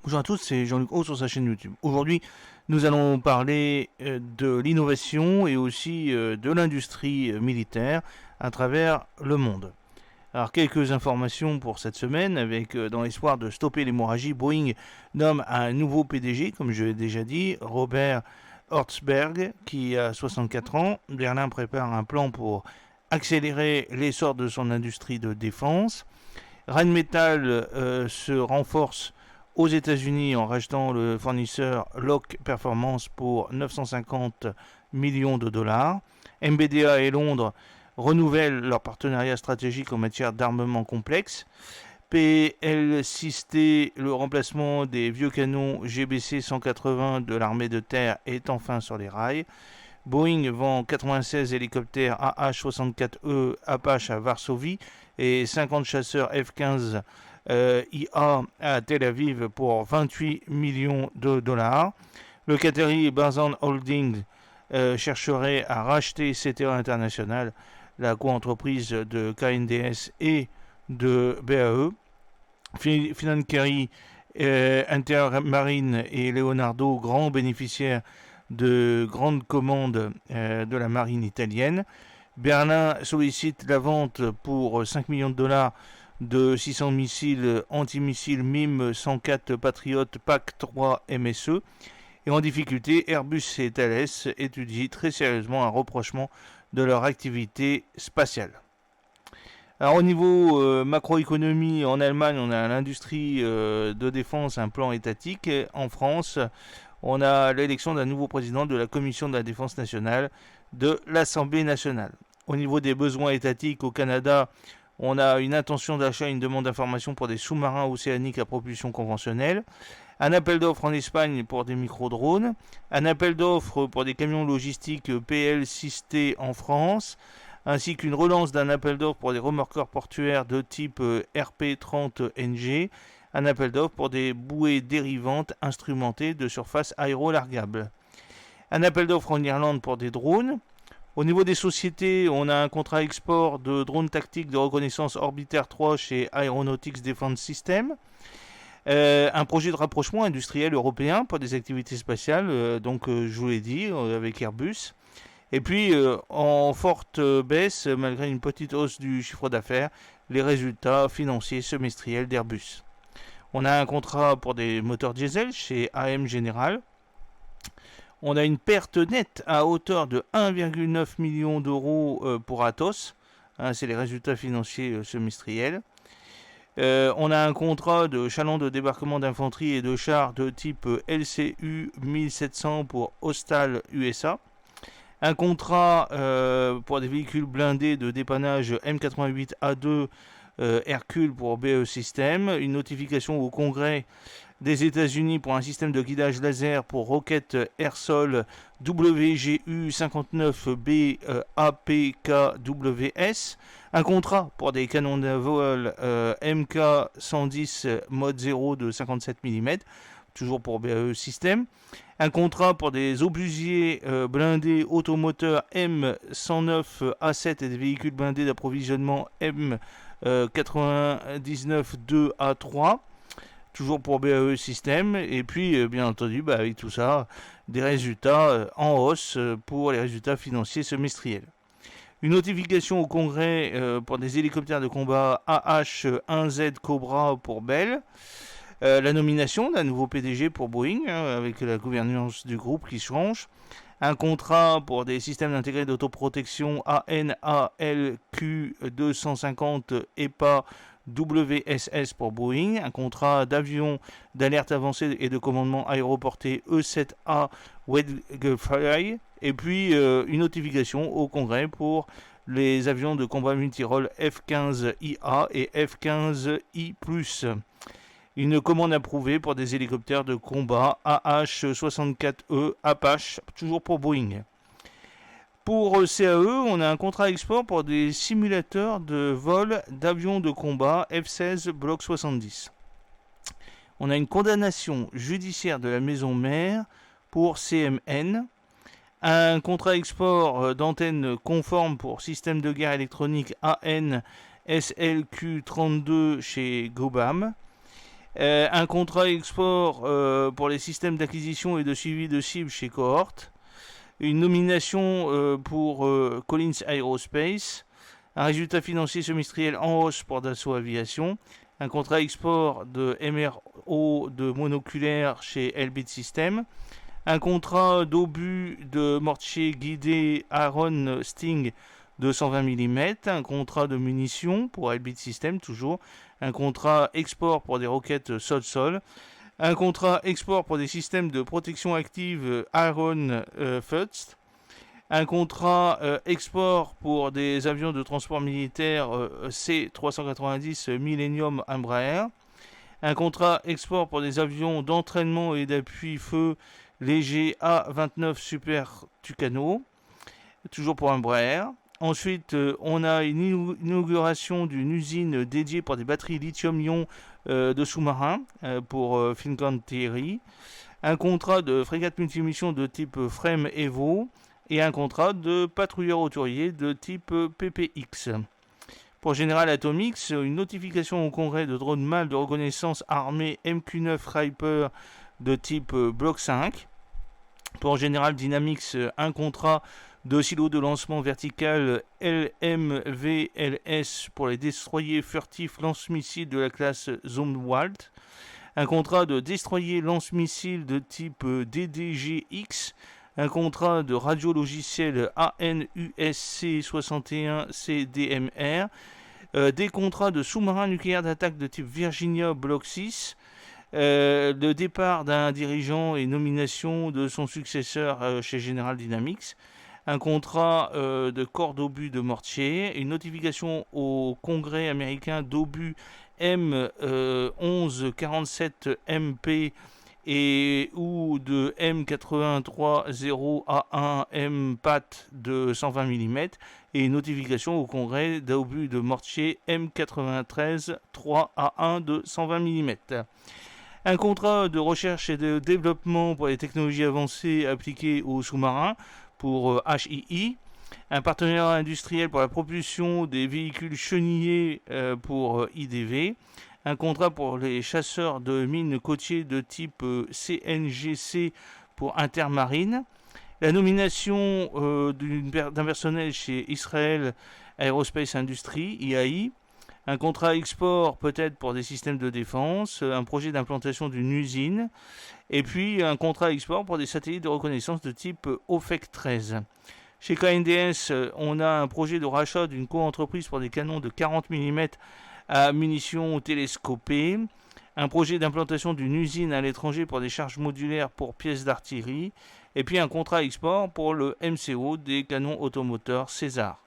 Bonjour à tous, c'est Jean-Luc Haut sur sa chaîne YouTube. Aujourd'hui, nous allons parler de l'innovation et aussi de l'industrie militaire à travers le monde. Alors, quelques informations pour cette semaine, avec dans l'espoir de stopper l'hémorragie, Boeing nomme un nouveau PDG, comme je l'ai déjà dit, Robert Hertzberg, qui a 64 ans. Berlin prépare un plan pour accélérer l'essor de son industrie de défense. Rheinmetall se renforce aux États-Unis en rachetant le fournisseur Lock Performance pour 950 millions de dollars. MBDA et Londres renouvellent leur partenariat stratégique en matière d'armement complexe. PL6T, le remplacement des vieux canons GBC 180 de l'armée de terre, est enfin sur les rails. Boeing vend 96 hélicoptères AH-64E Apache à Varsovie et 50 chasseurs F-15 IA à Tel Aviv pour 28 millions de dollars. Le Qatari Barzan Holding chercherait à racheter CTA International, la co-entreprise de KNDS et de BAE. Fincantieri, Intermarine et Leonardo, grands bénéficiaires de grandes commandes de la marine italienne. Berlin sollicite la vente pour 5 millions de dollars de 600 missiles antimissiles MIM 104 Patriot PAC-3 MSE. Et en difficulté, Airbus et Thales étudient très sérieusement un rapprochement de leur activité spatiale. Alors au niveau macroéconomie, en Allemagne, on a l'industrie de défense, un plan étatique. En France, on a l'élection d'un nouveau président de la Commission de la Défense nationale de l'Assemblée nationale. Au niveau des besoins étatiques, au Canada, on a une intention d'achat et une demande d'information pour des sous-marins océaniques à propulsion conventionnelle. Un appel d'offres en Espagne pour des micro-drones. Un appel d'offres pour des camions logistiques PL6T en France. Ainsi qu'une relance d'un appel d'offres pour des remorqueurs portuaires de type RP30NG. Un appel d'offres pour des bouées dérivantes instrumentées de surface aérolargable. Un appel d'offres en Irlande pour des drones. Au niveau des sociétés, on a un contrat export de drones tactiques de reconnaissance Orbiter 3 chez Aeronautics Defense System. Un projet de rapprochement industriel européen pour des activités spatiales, je vous l'ai dit, avec Airbus. Et puis, en forte baisse, malgré une petite hausse du chiffre d'affaires, les résultats financiers semestriels d'Airbus. On a un contrat pour des moteurs diesel chez AM General. On a une perte nette à hauteur de 1,9 million d'euros pour Atos. C'est les résultats financiers semestriels. On a un contrat de chaland de débarquement d'infanterie et de chars de type LCU 1700 pour Hostal USA. Un contrat pour des véhicules blindés de dépannage M88A2 Hercule pour BAE Systems. Une notification au Congrès des États-Unis pour un système de guidage laser pour roquettes air-sol WGU 59B APKWS. Un contrat pour des canons de vol MK 110 mode 0 de 57 mm, toujours pour BAE Systems. Un contrat pour des obusiers blindés automoteurs M109A7 et des véhicules blindés d'approvisionnement M99-2A3. Toujours pour BAE System, et puis bien entendu avec tout ça, des résultats en hausse pour les résultats financiers semestriels. Une notification au Congrès pour des hélicoptères de combat AH-1Z Cobra pour Bell. La nomination d'un nouveau PDG pour Boeing, avec la gouvernance du groupe qui change. Un contrat pour des systèmes intégrés d'autoprotection ANALQ 250 EPA WSS pour Boeing, un contrat d'avion d'alerte avancée et de commandement aéroporté E7A Wedgefly, et puis une notification au Congrès pour les avions de combat multirôle F-15IA et F-15I+. Une commande approuvée pour des hélicoptères de combat AH-64E Apache, toujours pour Boeing. Pour CAE, on a un contrat export pour des simulateurs de vol d'avions de combat F-16 Block 70. On a une condamnation judiciaire de la maison mère pour CMN. Un contrat export d'antennes conformes pour système de guerre électronique AN SLQ32 chez Gobam. Un contrat export pour les systèmes d'acquisition et de suivi de cibles chez Cohort. Une nomination pour Collins Aerospace. Un résultat financier semestriel en hausse pour Dassault Aviation. Un contrat export de MRO de monoculaire chez Elbit Systems. Un contrat d'obus de mortier guidé Aaron Sting de 120 mm. Un contrat de munitions pour Elbit Systems toujours. Un contrat export pour des roquettes sol-sol. Un contrat export pour des systèmes de protection active Aaron First. Un contrat export pour des avions de transport militaire C-390 Millennium Embraer. Un contrat export pour des avions d'entraînement et d'appui feu léger A-29 Super Tucano, toujours pour Embraer. Ensuite, on a une inauguration d'une usine dédiée pour des batteries lithium-ion de sous-marins pour Fincantieri. Un contrat de frégate multimission de type Frame Evo et un contrat de patrouilleur hauturier de type PPX. Pour General Atomics, une notification au congrès de drone mâle de reconnaissance armée MQ-9 Reaper de type Block 5. Pour General Dynamics, un contrat de silo de lancement vertical LMVLS pour les destroyers furtifs lance-missiles de la classe Zumwalt. Un contrat de destroyer lance-missiles de type DDGX. Un contrat de radio-logiciel ANUSC 61 CDMR. Des contrats de sous-marins nucléaires d'attaque de type Virginia Block 6. Le départ d'un dirigeant et nomination de son successeur chez General Dynamics. Un contrat de corps d'obus de mortier. Une notification au Congrès américain d'obus M1147MP et ou de M830A1 MPAT de 120 mm et une notification au Congrès d'obus de mortier M93-3A1 de 120 mm. Un contrat de recherche et de développement pour les technologies avancées appliquées aux sous-marins pour HII. Un partenaire industriel pour la propulsion des véhicules chenillés pour IDV. Un contrat pour les chasseurs de mines côtiers de type CNGC pour Intermarine. La nomination d'un personnel chez Israel Aerospace Industries, IAI. Un contrat export peut-être pour des systèmes de défense. Un projet d'implantation d'une usine. Et puis un contrat export pour des satellites de reconnaissance de type OFEC 13. Chez KNDS, on a un projet de rachat d'une co-entreprise pour des canons de 40 mm à munitions télescopées, un projet d'implantation d'une usine à l'étranger pour des charges modulaires pour pièces d'artillerie, et puis un contrat export pour le MCO des canons automoteurs César.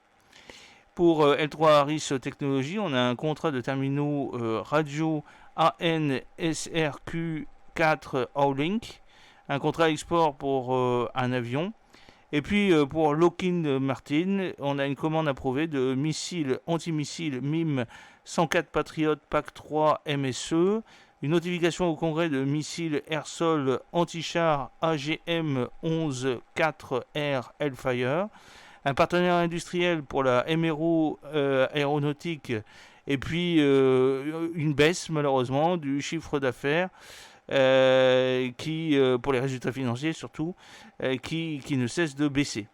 Pour L3 Harris Technologies, on a un contrat de terminaux radio ANSRQ4 Howlink, un contrat export pour un avion. Et puis pour Lockheed Martin, on a une commande approuvée de missiles antimissiles MIM 104 Patriot PAC-3 MSE, une notification au Congrès de missiles air-sol anti-char AGM-11-4R Hellfire, un partenaire industriel pour la MRO aéronautique, et puis une baisse malheureusement du chiffre d'affaires. Pour les résultats financiers surtout, qui ne cesse de baisser.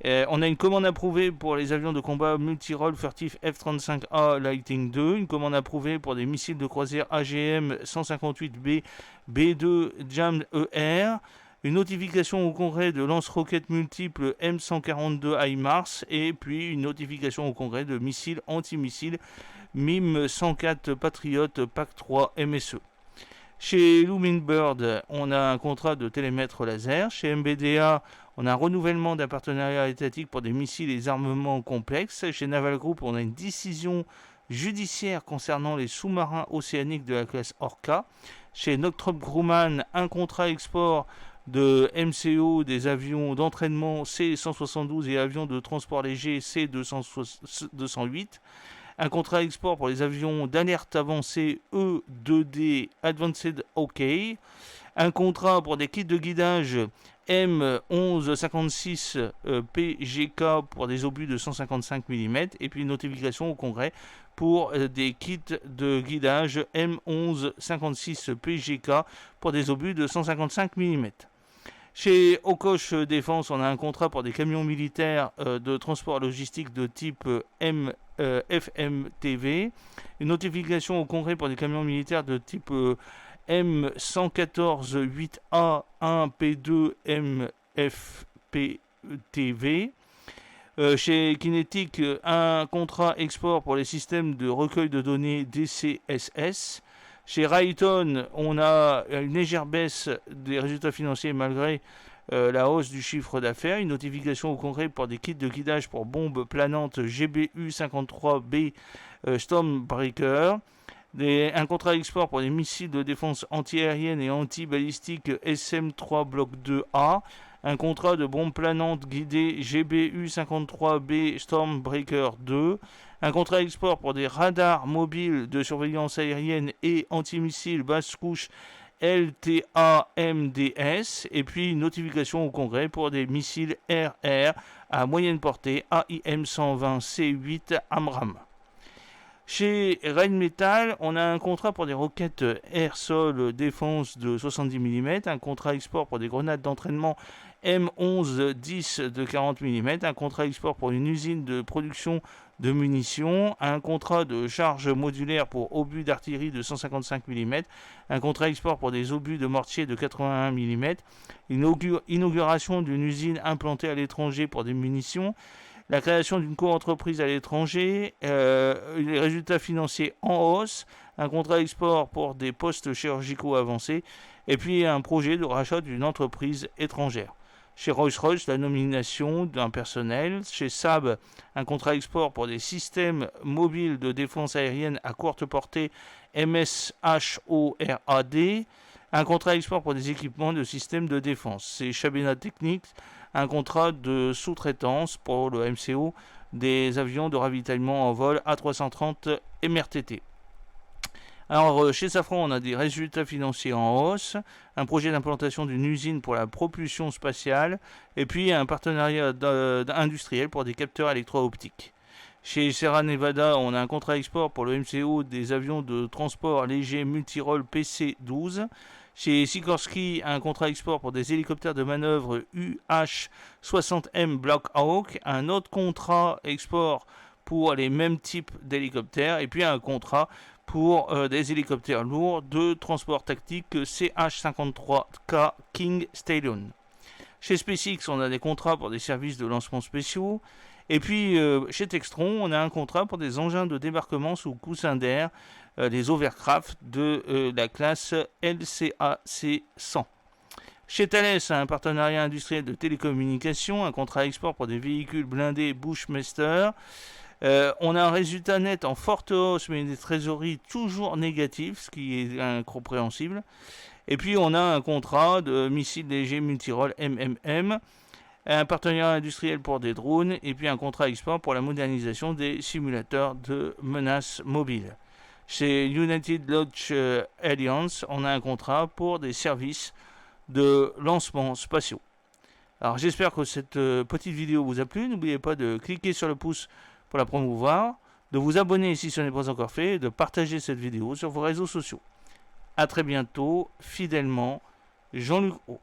On a une commande approuvée pour les avions de combat multirôle furtif F-35A Lightning II, une commande approuvée pour des missiles de croisière AGM 158B B2 Jam ER, une notification au Congrès de lance-roquettes multiples M142 HIMARS et puis une notification au Congrès de missiles antimissiles MIM 104 Patriot PAC-3 MSE. Chez Lumminbird, on a un contrat de télémètre laser. Chez MBDA, on a un renouvellement d'un partenariat étatique pour des missiles et des armements complexes. Chez Naval Group, on a une décision judiciaire concernant les sous-marins océaniques de la classe Orca. Chez Northrop Grumman, un contrat export de MCO des avions d'entraînement C-172 et avions de transport léger C-208. Un contrat export pour les avions d'alerte avancée E2D Advanced OK. Un contrat pour des kits de guidage M1156 PGK pour des obus de 155 mm et puis une notification au Congrès pour des kits de guidage M1156 PGK pour des obus de 155 mm. Chez Okoch Défense, on a un contrat pour des camions militaires de transport logistique de type FMTV, une notification au Congrès pour des camions militaires de type M114-8A1P2 MFPTV. Chez Kinetic, un contrat export pour les systèmes de recueil de données DCSS. Chez Raytheon, on a une légère baisse des résultats financiers malgré la hausse du chiffre d'affaires. Une notification au Congrès pour des kits de guidage pour bombes planantes GBU-53B Stormbreaker. Un contrat export pour des missiles de défense antiaérienne et anti-balistique SM-3 Bloc 2A. Un contrat de bombes planantes guidées GBU-53B Stormbreaker 2. Un contrat export pour des radars mobiles de surveillance aérienne et antimissiles basse couche LTAMDS. Et puis une notification au Congrès pour des missiles RR à moyenne portée AIM-120C8 AMRAAM. Chez Rheinmetall, on a un contrat pour des roquettes air-sol défense de 70 mm, un contrat export pour des grenades d'entraînement M11-10 de 40 mm, un contrat export pour une usine de production de munitions, un contrat de charge modulaire pour obus d'artillerie de 155 mm, un contrat export pour des obus de mortier de 81 mm, une inauguration d'une usine implantée à l'étranger pour des munitions, la création d'une co-entreprise à l'étranger, les résultats financiers en hausse, un contrat export pour des postes chirurgicaux avancés, et puis un projet de rachat d'une entreprise étrangère. Chez Rolls-Royce, la nomination d'un personnel. Chez Saab, un contrat export pour des systèmes mobiles de défense aérienne à courte portée MSHORAD. Un contrat export pour des équipements de systèmes de défense. C'est Chabena Technics, un contrat de sous-traitance pour le MCO des avions de ravitaillement en vol A330 MRTT. Alors, chez Safran, on a des résultats financiers en hausse, un projet d'implantation d'une usine pour la propulsion spatiale, et puis un partenariat industriel pour des capteurs électro-optiques. Chez Sierra Nevada, on a un contrat export pour le MCO des avions de transport léger multirôle PC-12. Chez Sikorsky, un contrat export pour des hélicoptères de manœuvre UH-60M Black Hawk. Un autre contrat export pour les mêmes types d'hélicoptères. Et puis un contrat pour des hélicoptères lourds de transport tactique CH-53K King Stallion. Chez SpaceX, on a des contrats pour des services de lancement spéciaux. Et puis chez Textron, on a un contrat pour des engins de débarquement sous coussin d'air, des Overcraft de la classe LCAC-100. Chez Thales, un partenariat industriel de télécommunications, un contrat export pour des véhicules blindés Bushmaster. On a un résultat net en forte hausse, mais des trésoreries toujours négatives, ce qui est incompréhensible. Et puis on a un contrat de missiles légers multirôle MMM, un partenariat industriel pour des drones, et puis un contrat export pour la modernisation des simulateurs de menaces mobiles. Chez United Launch Alliance, on a un contrat pour des services de lancement spatiaux. Alors j'espère que cette petite vidéo vous a plu. N'oubliez pas de cliquer sur le pouce pour la promouvoir, de vous abonner si ce n'est pas encore fait, et de partager cette vidéo sur vos réseaux sociaux. A très bientôt, fidèlement, Jean-Luc Haut.